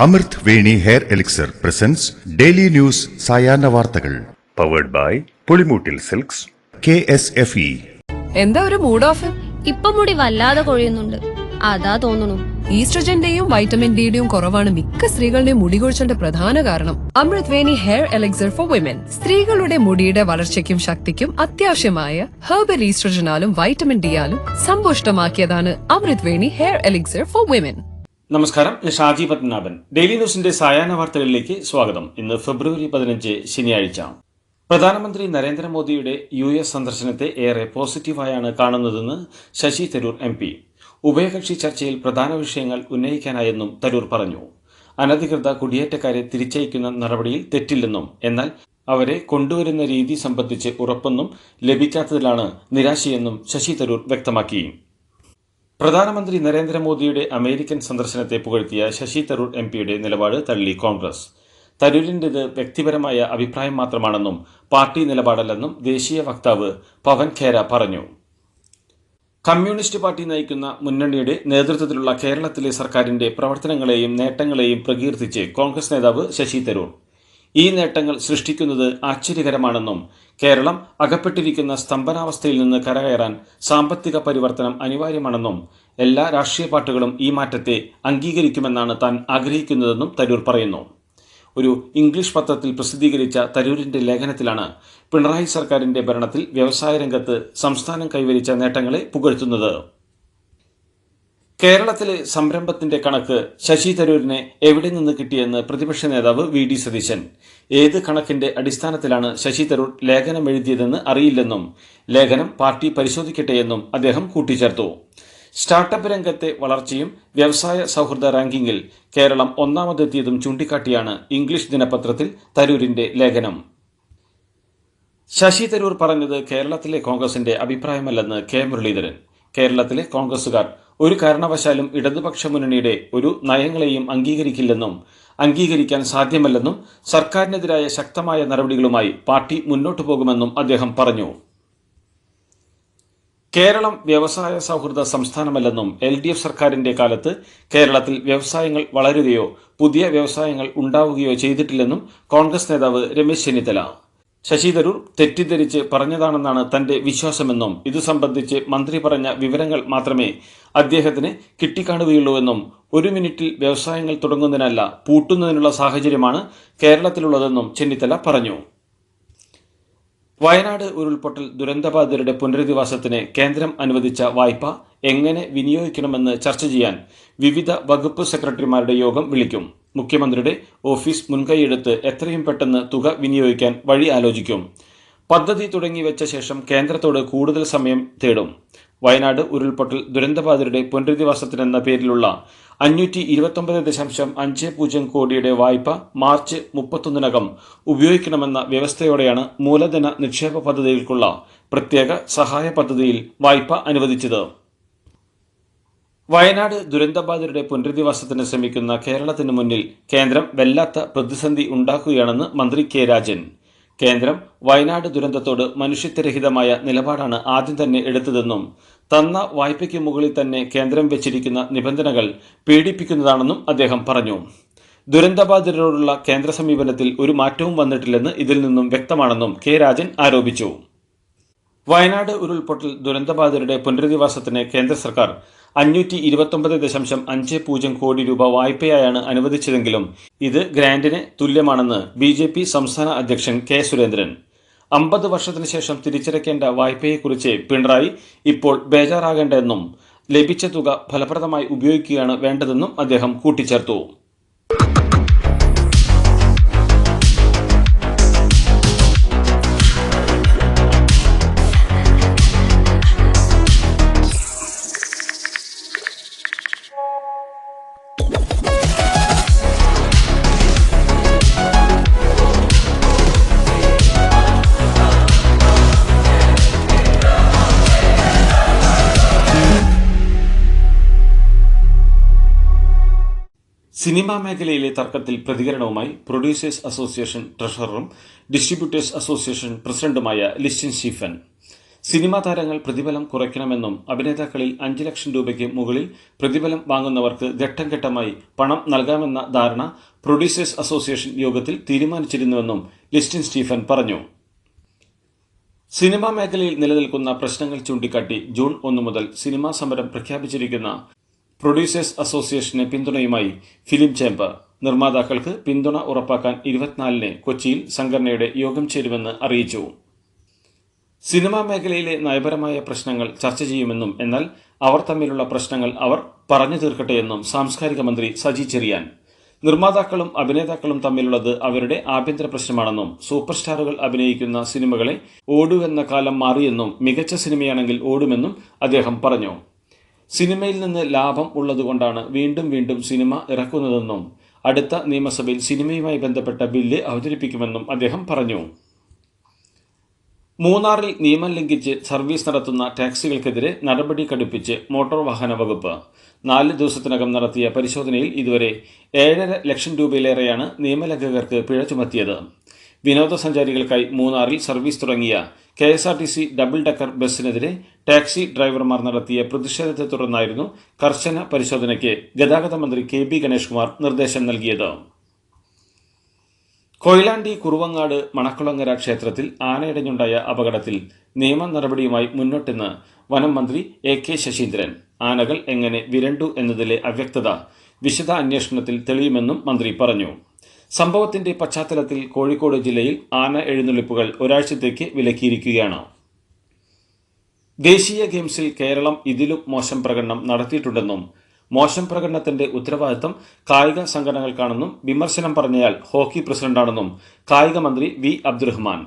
അമൃത് Veni hair elixir presents daily news സായാഹ്ന വാർത്തകൾ powered by Pulimoottil silks KSFE. എന്താ ഒരു മൂഡ് ഓഫ്? ഇപ്പൊ മുടി വല്ലാതെ കൊഴിയുന്നുണ്ട്, അതാ തോന്നുന്നു. ഈസ്ട്രജന്റെയും വൈറ്റമിൻ ഡിയുടെയും കുറവാണ് മിക്ക സ്ത്രീകളുടെയും മുടി കൊഴിച്ചിലിന്റെ പ്രധാന കാരണം. അമൃത് Veni hair elixir for women സ്ത്രീകളുടെ മുടിയുടെ വളർച്ചയ്ക്കും ശക്തിക്കും അത്യാവശ്യമായ herbal ഈസ്ട്രജനാലും vitamin ഡിയാലും സമ്പുഷ്ടമാക്കിയതാണ് Amrit Veni hair elixir for women. നമസ്കാരം, ഞാൻ ഷാജി പത്മനാഭൻ. ഡെയിലി ന്യൂസിന്റെ സായാഹ്ന വാർത്തകളിലേക്ക് സ്വാഗതം. ഇന്ന് ഫെബ്രുവരി 15 ശനിയാഴ്ച. പ്രധാനമന്ത്രി നരേന്ദ്രമോദിയുടെ US സന്ദർശനത്തെ ഏറെ പോസിറ്റീവായാണ് കാണുന്നതെന്ന് ശശി തരൂർ MP. ഉഭയകക്ഷി ചർച്ചയിൽ പ്രധാന വിഷയങ്ങൾ ഉന്നയിക്കാനായെന്നും തരൂർ പറഞ്ഞു. അനധികൃത കുടിയേറ്റക്കാരെ തിരിച്ചയക്കുന്ന നടപടിയിൽ തെറ്റില്ലെന്നും എന്നാൽ അവരെ കൊണ്ടുവരുന്ന രീതി സംബന്ധിച്ച് ഉറപ്പൊന്നും ലഭിക്കാത്തതിലാണ് നിരാശയെന്നും ശശി തരൂർ വ്യക്തമാക്കി. പ്രധാനമന്ത്രി നരേന്ദ്രമോദിയുടെ അമേരിക്കൻ സന്ദർശനത്തെ പുകഴ്ത്തിയ ശശി തരൂർ MPയുടെ നിലപാട് തള്ളി കോൺഗ്രസ്. തരൂരിൻ്റെത് വ്യക്തിപരമായ അഭിപ്രായം മാത്രമാണെന്നും പാർട്ടി നിലപാടല്ലെന്നും ദേശീയ വക്താവ് പവൻ ഖേര പറഞ്ഞു. കമ്മ്യൂണിസ്റ്റ് പാർട്ടി നയിക്കുന്ന മുന്നണിയുടെ നേതൃത്വത്തിലുള്ള കേരളത്തിലെ സർക്കാരിന്റെ പ്രവർത്തനങ്ങളെയും നേട്ടങ്ങളെയും പ്രകീർത്തിച്ച് കോൺഗ്രസ് നേതാവ് ശശി തരൂർ ഈ നേട്ടങ്ങൾ സൃഷ്ടിക്കുന്നത് ആശ്ചര്യകരമാണെന്നും കേരളം അകപ്പെട്ടിരിക്കുന്ന സ്തംഭനാവസ്ഥയിൽ നിന്ന് കരകയറാൻ സാമ്പത്തിക പരിവർത്തനം അനിവാര്യമാണെന്നും എല്ലാ രാഷ്ട്രീയ പാർട്ടികളും ഈ മാറ്റത്തെ അംഗീകരിക്കുമെന്നാണ് താൻ ആഗ്രഹിക്കുന്നതെന്നും തരൂർ പറയുന്നു. ഒരു ഇംഗ്ലീഷ് പത്രത്തിൽ പ്രസിദ്ധീകരിച്ച തരൂരിന്റെ ലേഖനത്തിലാണ് പിണറായി സർക്കാരിന്റെ ഭരണത്തിൽ വ്യവസായ രംഗത്ത് സംസ്ഥാനം കൈവരിച്ച നേട്ടങ്ങളെ പുകഴ്ത്തുന്നത്. കേരളത്തിലെ സംരംഭത്തിന്റെ കണക്ക് ശശി തരൂരിനെ എവിടെ നിന്ന് കിട്ടിയെന്ന് പ്രതിപക്ഷ നേതാവ് VD സതീശൻ. ഏത് കണക്കിന്റെ അടിസ്ഥാനത്തിലാണ് ശശി തരൂർ ലേഖനം എഴുതിയതെന്ന് അറിയില്ലെന്നും ലേഖനം പാർട്ടി പരിശോധിക്കട്ടെയെന്നും അദ്ദേഹം കൂട്ടിച്ചേർത്തു. സ്റ്റാർട്ടപ്പ് രംഗത്തെ വളർച്ചയും വ്യവസായ സൗഹൃദ റാങ്കിങ്ങിൽ കേരളം ഒന്നാമതെത്തിയതും ചൂണ്ടിക്കാട്ടിയാണ് ഇംഗ്ലീഷ് ദിനപത്രത്തിൽ തരൂരിന്റെ ലേഖനം. ശശി തരൂർ പറഞ്ഞത് കേരളത്തിലെ കോൺഗ്രസിന്റെ അഭിപ്രായമല്ലെന്ന് K മുരളീധരൻ. കേരളത്തിലെ കോൺഗ്രസുകാർ ഒരു കാരണവശാലും ഇടതുപക്ഷ മുന്നണിയുടെ ഒരു നയങ്ങളെയും അംഗീകരിക്കില്ലെന്നും അംഗീകരിക്കാൻ സാധ്യമല്ലെന്നും സർക്കാരിനെതിരായ ശക്തമായ നടപടികളുമായി പാർട്ടി മുന്നോട്ടു പോകുമെന്നും അദ്ദേഹം പറഞ്ഞു. കേരളം വ്യവസായ സൗഹൃദ സംസ്ഥാനമല്ലെന്നും LDF സർക്കാരിന്റെ കാലത്ത് കേരളത്തിൽ വ്യവസായങ്ങൾ വളരുകയോ പുതിയ വ്യവസായങ്ങൾ ഉണ്ടാവുകയോ ചെയ്തിട്ടില്ലെന്നും കോൺഗ്രസ് നേതാവ് രമേശ് ചെന്നിത്തല. ശശി തരൂർ തെറ്റിദ്ധരിച്ച് പറഞ്ഞതാണെന്നാണ് തന്റെ വിശ്വാസമെന്നും ഇതു സംബന്ധിച്ച് മന്ത്രി പറഞ്ഞ വിവരങ്ങൾ മാത്രമേ അദ്ദേഹത്തിന് കിട്ടിക്കാണുകയുള്ളൂവെന്നും ഒരു മിനിറ്റിൽ വ്യവസായങ്ങൾ തുടങ്ങുന്നതിനല്ല പൂട്ടുന്നതിനുള്ള സാഹചര്യമാണ് കേരളത്തിലുള്ളതെന്നും ചെന്നിത്തല പറഞ്ഞു. വയനാട് ഉരുൾപൊട്ടൽ ദുരന്തബാധിതരുടെ പുനരധിവാസത്തിന് കേന്ദ്രം അനുവദിച്ച വായ്പ എങ്ങനെ വിനിയോഗിക്കണമെന്ന് ചർച്ച ചെയ്യാൻ വിവിധ വകുപ്പ് സെക്രട്ടറിമാരുടെ യോഗം വിളിക്കും. മുഖ്യമന്ത്രിയുടെ ഓഫീസ് മുൻകൈയെടുത്ത് എത്രയും പെട്ടെന്ന് തുക വിനിയോഗിക്കാൻ വഴി ആലോചിക്കും. പദ്ധതി തുടങ്ങിവെച്ച ശേഷം കേന്ദ്രത്തോട് കൂടുതൽ സമയം തേടും. വയനാട് ഉരുൾപൊട്ടൽ ദുരന്തബാധിതരുടെ പുനരധിവാസത്തിനെന്ന പേരിലുള്ള 529.50 കോടിയുടെ വായ്പ മാർച്ച് 31-നകം ഉപയോഗിക്കണമെന്ന വ്യവസ്ഥയോടെയാണ് മൂലധന നിക്ഷേപ പദ്ധതികൾക്കുള്ള പ്രത്യേക സഹായ പദ്ധതിയിൽ വായ്പ അനുവദിച്ചത്. വയനാട് ദുരന്തബാധിതരുടെ പുനരധിവാസത്തിന് ശ്രമിക്കുന്ന കേരളത്തിന് മുന്നിൽ കേന്ദ്രം വല്ലാത്ത പ്രതിസന്ധി ഉണ്ടാക്കുകയാണെന്ന് മന്ത്രി K രാജൻ. കേന്ദ്രം വയനാട് ദുരന്തത്തോട് മനുഷ്യത്വരഹിതമായ നിലപാടാണ് ആദ്യം തന്നെ എടുത്തതെന്നും തന്ന വായ്പയ്ക്ക് മുകളിൽ തന്നെ കേന്ദ്രം വെച്ചിരിക്കുന്ന നിബന്ധനകൾ പീഡിപ്പിക്കുന്നതാണെന്നും അദ്ദേഹം പറഞ്ഞു. ദുരന്തബാധിതരോടുള്ള കേന്ദ്ര സമീപനത്തിൽ ഒരു മാറ്റവും വന്നിട്ടില്ലെന്ന് ഇതിൽ നിന്നും വ്യക്തമാണെന്നും K രാജൻ ആരോപിച്ചു. വയനാട് ഉരുൾപൊട്ടൽ ദുരന്തബാധിതരുടെ പുനരധിവാസത്തിന് കേന്ദ്ര സർക്കാർ 529.50 കോടി രൂപ വായ്പയായാണ് അനുവദിച്ചതെങ്കിലും ഇത് ഗ്രാന്റിന് തുല്യമാണെന്ന് BJP സംസ്ഥാന അധ്യക്ഷൻ K സുരേന്ദ്രൻ. 50 വർഷത്തിന് ശേഷം തിരിച്ചടയ്ക്കേണ്ട വായ്പയെക്കുറിച്ച് പിണറായി ഇപ്പോൾ ബേജാറാകേണ്ടെന്നും ലഭിച്ച തുക ഫലപ്രദമായി ഉപയോഗിക്കുകയാണ് വേണ്ടതെന്നും അദ്ദേഹം കൂട്ടിച്ചേർത്തു. സിനിമാ മേഖലയിലെ തർക്കത്തിൽ പ്രതികരണവുമായി പ്രൊഡ്യൂസേഴ്സ് അസോസിയേഷൻ ട്രഷററും ഡിസ്ട്രിബ്യൂട്ടേഴ്സ് അസോസിയേഷൻ പ്രസിഡന്റുമായ ലിസ്റ്റിൻ സ്റ്റീഫൻ. സിനിമാ താരങ്ങൾ പ്രതിഫലം കുറയ്ക്കണമെന്നും അഭിനേതാക്കളിൽ 5 ലക്ഷം രൂപയ്ക്ക് മുകളിൽ പ്രതിഫലം വാങ്ങുന്നവർക്ക് ഘട്ടം ഘട്ടമായി പണം നൽകാമെന്ന ധാരണ പ്രൊഡ്യൂസേഴ്സ് അസോസിയേഷൻ യോഗത്തിൽ തീരുമാനിച്ചിരുന്നുവെന്നും ലിസ്റ്റിൻ സ്റ്റീഫൻ പറഞ്ഞു. സിനിമാ മേഖലയിൽ നിലനിൽക്കുന്ന പ്രശ്നങ്ങൾ ചൂണ്ടിക്കാട്ടി ജൂൺ 1 മുതൽ സിനിമാ സമരം പ്രഖ്യാപിച്ചിരിക്കുന്ന പ്രൊഡ്യൂസേഴ്സ് അസോസിയേഷന് പിന്തുണയുമായി ഫിലിം ചേംബർ നിർമ്മാതാക്കൾക്ക് പിന്തുണ ഉറപ്പാക്കാൻ 24-ന് കൊച്ചിയിൽ സംഘടനയുടെ യോഗം ചേരുമെന്ന് അറിയിച്ചു. സിനിമാ മേഖലയിലെ നയപരമായ പ്രശ്നങ്ങൾ ചർച്ച ചെയ്യുമെന്നും എന്നാൽ അവർ തമ്മിലുള്ള പ്രശ്നങ്ങൾ അവർ പറഞ്ഞു തീർക്കട്ടെയെന്നും സാംസ്കാരിക മന്ത്രി സജി ചെറിയാൻ. നിർമ്മാതാക്കളും അഭിനേതാക്കളും തമ്മിലുള്ളത് അവരുടെ ആഭ്യന്തര പ്രശ്നമാണെന്നും സൂപ്പർ സ്റ്റാറുകൾ അഭിനയിക്കുന്ന സിനിമകളെ ഓടുവെന്ന കാലം മാറിയെന്നും മികച്ച സിനിമയാണെങ്കിൽ ഓടുമെന്നും അദ്ദേഹം പറഞ്ഞു. സിനിമയിൽ നിന്ന് ലാഭം ഉള്ളതുകൊണ്ടാണ് വീണ്ടും വീണ്ടും സിനിമ ഇറക്കുന്നതെന്നും അടുത്ത നിയമസഭയിൽ സിനിമയുമായി ബന്ധപ്പെട്ട ബില്ല് അവതരിപ്പിക്കുമെന്നും അദ്ദേഹം പറഞ്ഞു. മൂന്നാറിൽ നിയമം ലംഘിച്ച് സർവീസ് നടത്തുന്ന ടാക്സികൾക്കെതിരെ നടപടി കടുപ്പിച്ച് മോട്ടോർ വാഹന വകുപ്പ് 4 ദിവസത്തിനകം നടത്തിയ പരിശോധനയിൽ ഇതുവരെ 7.5 ലക്ഷം രൂപയിലേറെയാണ് നിയമലംഘകർക്ക് പിഴ ചുമത്തിയത്. വിനോദസഞ്ചാരികൾക്കായി മൂന്നാറിൽ സർവീസ് തുടങ്ങിയ KSRTC ഡബിൾ ഡക്കർ ബസ്സിനെതിരെ ടാക്സി ഡ്രൈവർമാർ നടത്തിയ പ്രതിഷേധത്തെ തുടർന്നായിരുന്നു കർശന പരിശോധനയ്ക്ക് ഗതാഗത മന്ത്രി KB ഗണേഷ് കുമാർ നിർദ്ദേശം നൽകിയത്. കൊയിലാണ്ടി കുറുവങ്ങാട് മണക്കുളങ്ങര ക്ഷേത്രത്തിൽ ആനയിടഞ്ഞുണ്ടായ അപകടത്തിൽ നിയമ നടപടിയുമായി മുന്നോട്ടെന്ന് വനം മന്ത്രി AK ശശീന്ദ്രൻ. ആനകൾ എങ്ങനെ വിരണ്ടു എന്നതിലെ അവ്യക്തത വിശദ അന്വേഷണത്തിൽ തെളിയുമെന്നും മന്ത്രി പറഞ്ഞു. സംഭവത്തിന്റെ പശ്ചാത്തലത്തിൽ കോഴിക്കോട് ജില്ലയിൽ ആന എഴുന്നള്ളിപ്പുകൾ ഒരാഴ്ചത്തേക്ക് വിലക്കിയിരിക്കുകയാണ്. ദേശീയ ഗെയിംസിൽ കേരളം ഇതിലും മോശം പ്രകടനം നടത്തിയിട്ടുണ്ടെന്നും മോശം പ്രകടനത്തിന്റെ ഉത്തരവാദിത്തം കായിക സംഘടനകൾക്കാണെന്നും വിമർശനം പറഞ്ഞയാൾ ഹോക്കി പ്രസിഡന്റാണെന്നും കായിക മന്ത്രി V അബ്ദുറഹ്മാൻ.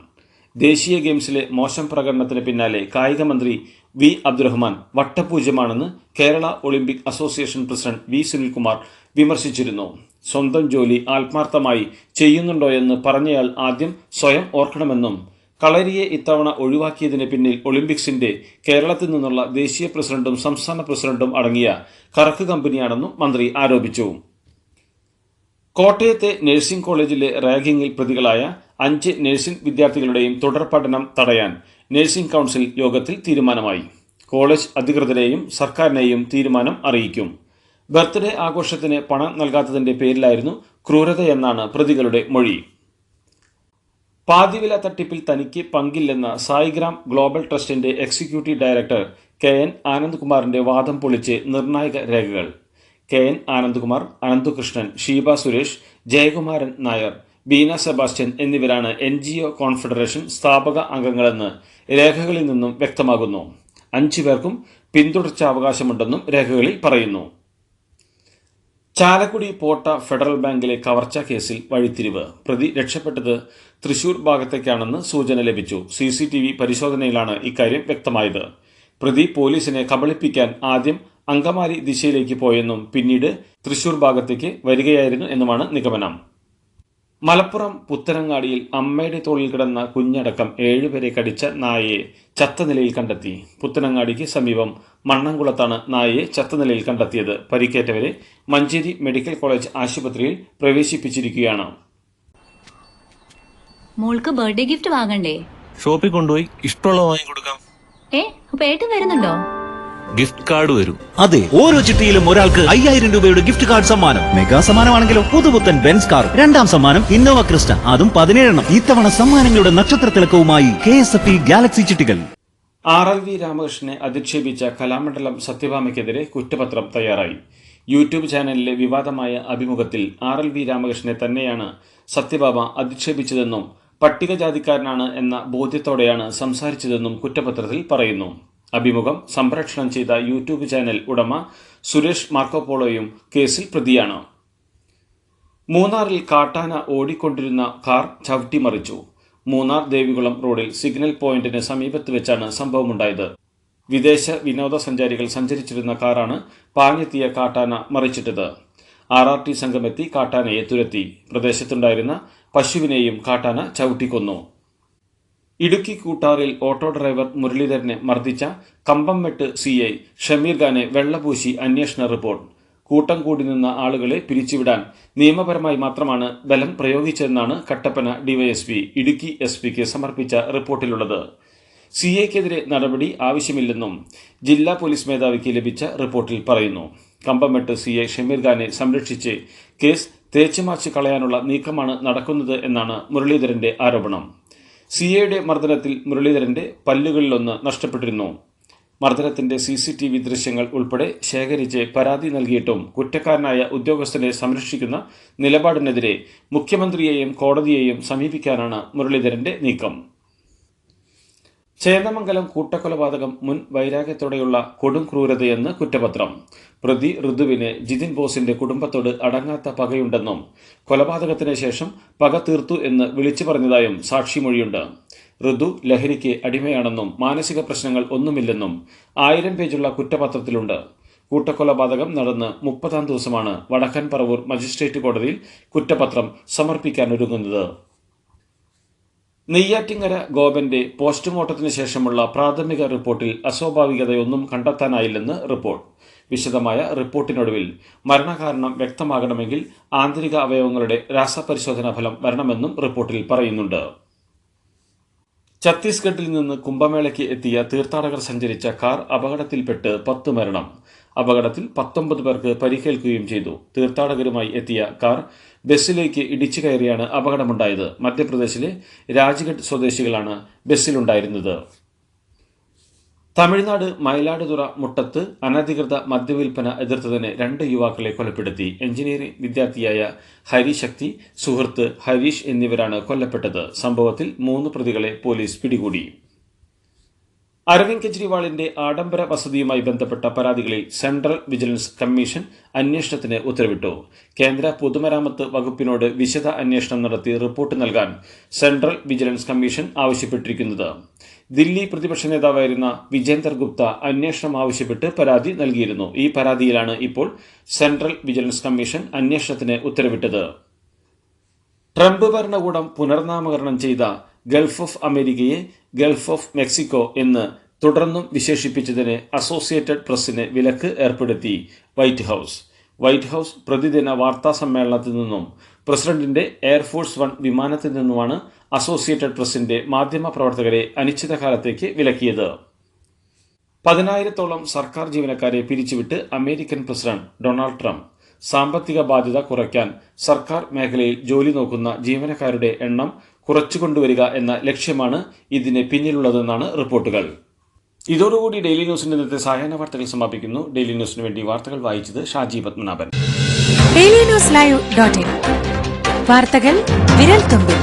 ദേശീയ ഗെയിംസിലെ മോശം പ്രകടനത്തിന് പിന്നാലെ കായിക മന്ത്രി V അബ്ദുറഹ്മാൻ വട്ടപൂജ്യമാണെന്ന് Kerala olympic association president V Sunilkumar വിമർശിച്ചിരുന്നു. സ്വന്തം ജോലി ആത്മാർത്ഥമായി ചെയ്യുന്നുണ്ടോയെന്ന് പറഞ്ഞയാൾ ആദ്യം സ്വയം ഓർക്കണമെന്നും കളരിയെ ഇത്തവണ ഒഴിവാക്കിയതിന് പിന്നിൽ ഒളിമ്പിക്സിന്റെ കേരളത്തിൽ നിന്നുള്ള ദേശീയ പ്രസിഡന്റും സംസ്ഥാന പ്രസിഡന്റും അടങ്ങിയ കറക്ക് കമ്പനിയാണെന്നും മന്ത്രി ആരോപിച്ചു. കോട്ടയത്തെ നഴ്സിംഗ് കോളേജിലെ റാഗിങ്ങിൽ പ്രതികളായ 5 നഴ്സിംഗ് വിദ്യാർത്ഥികളുടെയും തുടർ പഠനം തടയാൻ നഴ്സിംഗ് കൗൺസിൽ യോഗത്തിൽ തീരുമാനമായി. കോളേജ് അധികൃതരെയും സർക്കാരിനെയും തീരുമാനം അറിയിക്കും. ബർത്ത്ഡേ ആഘോഷത്തിന് പണം നൽകാത്തതിന്റെ പേരിലായിരുന്നു ക്രൂരതയെന്നാണ് പ്രതികളുടെ മൊഴി. പാതിവില തട്ടിപ്പിൽ തനിക്ക് പങ്കില്ലെന്ന സായിഗ്രാം ഗ്ലോബൽ ട്രസ്റ്റിന്റെ എക്സിക്യൂട്ടീവ് ഡയറക്ടർ KN ആനന്ദ്കുമാറിന്റെ വാദം പൊളിച്ച് നിർണായക രേഖകൾ. KN ആനന്ദ്കുമാർ, അനന്തകൃഷ്ണൻ, ഷീബ സുരേഷ്, ജയകുമാരൻ നായർ, ബീന സെബാസ്റ്റ്യൻ എന്നിവരാണ് NGO കോൺഫെഡറേഷൻ സ്ഥാപക അംഗങ്ങളെന്ന് രേഖകളിൽ നിന്നും വ്യക്തമാകുന്നു. 5 പേർക്കും പിന്തുടർച്ചാവകാശമുണ്ടെന്നും രേഖകളിൽ പറയുന്നു. ചാലക്കുടി പോട്ട ഫെഡറൽ ബാങ്കിലെ കവർച്ചാ കേസിൽ വഴിത്തിരിവ്. പ്രതി രക്ഷപ്പെട്ടത് തൃശൂർ ഭാഗത്തേക്കാണെന്ന് സൂചന ലഭിച്ചു. CCTV പരിശോധനയിലാണ് ഇക്കാര്യം വ്യക്തമായത്. പ്രതി പോലീസിനെ കബളിപ്പിക്കാൻ ആദ്യം അങ്കമാലി ദിശയിലേക്ക് പോയെന്നും പിന്നീട് തൃശൂർ ഭാഗത്തേക്ക് വരികയായിരുന്നു എന്നുമാണ് നിഗമനം. മലപ്പുറം പുത്തനങ്ങാടിയിൽ അമ്മയുടെ തോളിൽ കിടന്ന കുഞ്ഞടക്കം 7 പേരെ കടിച്ച നായയെ ചത്ത നിലയിൽ കണ്ടെത്തി. പുത്തനങ്ങാടിക്ക് സമീപം മണ്ണംകുളത്താണ് നായയെ ചത്ത നിലയിൽ കണ്ടെത്തിയത്. പരിക്കേറ്റവരെ മഞ്ചേരി മെഡിക്കൽ കോളേജ് ആശുപത്രിയിൽ പ്രവേശിപ്പിച്ചിരിക്കുകയാണ്. മോൾക്ക് ബർത്ത്ഡേ ഗിഫ്റ്റ് വാങ്ങണ്ടേ? ഷോപ്പിൽ കൊണ്ടുപോയി ഇഷ്ടമുള്ള വാങ്ങിക്കൊടുക്കാം. അപ്പൊ ഏട്ടൻ വരുന്നുണ്ടോ? ഗിഫ്റ്റ് കാർഡ് വരും. അതെ, ഓരോ ചിട്ടിയിലും ഒരാൾക്ക് 5000 രൂപയുടെ ഗിഫ്റ്റ് കാർഡ് സമ്മാനം. മെഗാ സമ്മാനമാണെങ്കിലോ പുതുപുത്തൻ ബെൻസ് കാർ, 2ാം സമ്മാനം ഇന്നോവ ക്രിസ്റ്റ, അതും 17 ഇത്തവണ സമ്മാനങ്ങളുടെ നക്ഷത്ര തിളക്കവുമായി KSFE ഗാലക്സി ചിട്ടികൾ. RLV രാമകൃഷ്ണനെ അധിക്ഷേപിച്ച കലാമണ്ഡലം സത്യഭാമയ്ക്കെതിരെ കുറ്റപത്രം തയ്യാറായി. യൂട്യൂബ് ചാനലിലെ വിവാദമായ അഭിമുഖത്തിൽ RLV രാമകൃഷ്ണനെ തന്നെയാണ് സത്യഭാമ അധിക്ഷേപിച്ചതെന്നും പട്ടികജാതിക്കാരനാണ് എന്ന ബോധ്യത്തോടെയാണ് സംസാരിച്ചതെന്നും കുറ്റപത്രത്തിൽ പറയുന്നു. അഭിമുഖം സംപ്രേഷണം ചെയ്ത യൂട്യൂബ് ചാനൽ ഉടമ സുരേഷ് മാർക്കോപോളോയും കേസിൽ പ്രതിയാണ്. മൂന്നാറിൽ കാട്ടാന ഓടിക്കൊണ്ടിരുന്ന കാർ ചവിട്ടിമറിച്ചു. മൂന്നാർ ദേവികുളം റോഡിൽ സിഗ്നൽ പോയിന്റിന് സമീപത്ത് വെച്ചാണ് സംഭവമുണ്ടായത്. വിദേശ വിനോദസഞ്ചാരികൾ സഞ്ചരിച്ചിരുന്ന കാറാണ് പാഞ്ഞെത്തിയ കാട്ടാന മറിച്ചിട്ടത്. RRT സംഘമെത്തി കാട്ടാനയെ തുരത്തി. പ്രദേശത്തുണ്ടായിരുന്ന പശുവിനെയും കാട്ടാന ചവിട്ടിക്കൊന്നു. ഇടുക്കി കൂട്ടാറിൽ ഓട്ടോ ഡ്രൈവർ മുരളീധരനെ മർദ്ദിച്ച കമ്പംമെട്ട് CI ഷമീർ ഖാനെ വെള്ളപൂശി അന്വേഷണ റിപ്പോർട്ട്. കൂട്ടം കൂടി നിന്ന ആളുകളെ പിരിച്ചുവിടാൻ നിയമപരമായി മാത്രമാണ് ബലം പ്രയോഗിച്ചതെന്നാണ് കട്ടപ്പന DYSP ഇടുക്കി SPക്ക് സമർപ്പിച്ച റിപ്പോർട്ടിലുള്ളത്. CAക്കെതിരെ നടപടി ആവശ്യമില്ലെന്നും ജില്ലാ പോലീസ് മേധാവിക്ക് ലഭിച്ച റിപ്പോർട്ടിൽ പറയുന്നു. കമ്പംമെട്ട് CA ഷമീർ ഖാനെ സംരക്ഷിച്ച് കേസ് തേച്ചുമാച്ച് കളയാനുള്ള നീക്കമാണ് നടക്കുന്നത് എന്നാണ് മുരളീധരന്റെ ആരോപണം. CAയുടെ മർദ്ദനത്തിൽ മുരളീധരന്റെ പല്ലുകളിലൊന്ന് നഷ്ടപ്പെട്ടിരുന്നു. മർദ്ദനത്തിന്റെ CCTV ദൃശ്യങ്ങൾ ഉൾപ്പെടെ ശേഖരിച്ച് പരാതി നൽകിയിട്ടും കുറ്റക്കാരനായ ഉദ്യോഗസ്ഥനെ സംരക്ഷിക്കുന്ന നിലപാടിനെതിരെ മുഖ്യമന്ത്രിയെയും കോടതിയെയും സമീപിക്കാനാണ് മുരളീധരന്റെ നീക്കം. ചേന്ദമംഗലം കൂട്ടക്കൊലപാതകം മുൻ വൈരാഗ്യത്തോടെയുള്ള കൊടും ക്രൂരതയെന്ന് കുറ്റപത്രം. പ്രതി ഋതുവിന് ജിതിൻ ബോസിന്റെ കുടുംബത്തോട് അടങ്ങാത്ത പകയുണ്ടെന്നും കൊലപാതകത്തിന് ശേഷം പക തീർത്തു എന്ന് വിളിച്ചു പറഞ്ഞതായും സാക്ഷിമൊഴിയുണ്ട്. ഋതു ലഹരിക്ക് അടിമയാണെന്നും മാനസിക പ്രശ്നങ്ങൾ ഒന്നുമില്ലെന്നും 1000 പേജുള്ള കുറ്റപത്രത്തിലുണ്ട്. കൂട്ടക്കൊലപാതകം നടന്ന് 30-ാം ദിവസമാണ് വടക്കൻ പറവൂർ മജിസ്ട്രേറ്റ് കോടതിയിൽ കുറ്റപത്രം സമർപ്പിക്കാനൊരുങ്ങുന്നത്. നെയ്യാറ്റിങ്ങര ഗോപന്റെ പോസ്റ്റ്മോർട്ടത്തിന് ശേഷമുള്ള പ്രാഥമിക റിപ്പോർട്ടിൽ അസ്വാഭാവികതയൊന്നും കണ്ടെത്താനായില്ലെന്ന് റിപ്പോർട്ട്. വിശദമായ റിപ്പോർട്ടിനൊടുവിൽ മരണകാരണം വ്യക്തമാകണമെങ്കിൽ ആന്തരിക അവയവങ്ങളുടെ രാസപരിശോധനാ ഫലം വരണമെന്നും റിപ്പോർട്ടിൽ പറയുന്നുണ്ട്. ഛത്തീസ്ഗഡിൽ നിന്ന് കുംഭമേളയ്ക്ക് എത്തിയ തീർത്ഥാടകർ സഞ്ചരിച്ച കാർ അപകടത്തിൽപ്പെട്ട് 10 മരണം. അപകടത്തിൽ 19 പേർക്ക് പരിക്കേൽക്കുകയും ചെയ്തു. തീർത്ഥാടകരുമായി എത്തിയ കാർ ബസ്സിലേക്ക് ഇടിച്ചു കയറിയാണ് അപകടമുണ്ടായത്. മധ്യപ്രദേശിലെ രാജ്ഗഡ് സ്വദേശികളാണ് ബസ്സിലുണ്ടായിരുന്നത്. തമിഴ്നാട് മയിലാടുതുറ മുട്ടത്ത് അനധികൃത മദ്യവിൽപ്പന എതിർത്തതിന് 2 യുവാക്കളെ കൊലപ്പെടുത്തി. എഞ്ചിനീയറിംഗ് വിദ്യാർത്ഥിയായ ഹരിശക്തി, സുഹൃത്ത് ഹരീഷ് എന്നിവരാണ് കൊല്ലപ്പെട്ടത്. സംഭവത്തിൽ 3 പ്രതികളെ പോലീസ് പിടികൂടി. അരവിന്ദ് കെജ്രിവാളിന്റെ ആഡംബര വസതിയുമായി ബന്ധപ്പെട്ട പരാതികളിൽ സെൻട്രൽ വിജിലൻസ് കമ്മീഷൻ അന്വേഷണത്തിന് ഉത്തരവിട്ടു. കേന്ദ്ര പൊതുമരാമത്ത് വകുപ്പിനോട് വിശദ അന്വേഷണം നടത്തി റിപ്പോർട്ട് നൽകാൻ സെൻട്രൽ വിജിലൻസ് കമ്മീഷൻ ആവശ്യപ്പെട്ടിരിക്കുന്നത്. ദില്ലി പ്രതിപക്ഷ നേതാവായിരുന്ന വിജേന്ദർ ഗുപ്ത അന്വേഷണം ആവശ്യപ്പെട്ട് പരാതി നൽകിയിരുന്നു. ഈ പരാതിയിലാണ് ഇപ്പോൾ സെൻട്രൽ വിജിലൻസ് കമ്മീഷൻ അന്വേഷണത്തിന് ഉത്തരവിട്ടത്. ട്രംപ് ഭരണകൂടം പുനർനാമകരണം ചെയ്ത ഗൾഫ് ഓഫ് അമേരിക്കയെ ഗൾഫ് ഓഫ് മെക്സിക്കോ എന്ന് തുടർന്നും വിശേഷിപ്പിച്ചതിന് അസോസിയേറ്റഡ് പ്രസിന് വിലക്ക് ഏർപ്പെടുത്തി വൈറ്റ് ഹൌസ് പ്രതിദിന വാർത്താ സമ്മേളനത്തിൽ നിന്നും പ്രസിഡന്റിന്റെ എയർഫോഴ്സ് 1 വിമാനത്തിൽ നിന്നുമാണ് അസോസിയേറ്റഡ് പ്രസിന്റെ മാധ്യമ പ്രവർത്തകരെ അനിശ്ചിതകാലത്തേക്ക് വിലക്കിയത്. 10,000-ഓളം സർക്കാർ ജീവനക്കാരെ പിരിച്ചുവിട്ട് അമേരിക്കൻ പ്രസിഡന്റ് ഡൊണാൾഡ് ട്രംപ്. സാമ്പത്തിക ബാധ്യത കുറയ്ക്കാൻ സർക്കാർ മേഖലയിൽ ജോലി നോക്കുന്ന ജീവനക്കാരുടെ എണ്ണം കുറച്ചുകൊണ്ടുവരിക എന്ന ലക്ഷ്യമാണ് ഇതിന് പിന്നിലുള്ളതെന്നാണ് റിപ്പോർട്ടുകൾ. ഇതോടുകൂടി ഡെയിലി ന്യൂസിന്റെ ഇന്നത്തെ സായാഹ്ന വാർത്തകൾ സമാപിക്കുന്നു. ഡെയിലി ന്യൂസിന് വേണ്ടി വാർത്തകൾ വായിച്ചത് ഷാജി പത്മനാഭൻ. ഡെയിലി ന്യൂസ് ലൈവ്.in വാർത്തകൾ വിരൽ തുമ്പിൽ.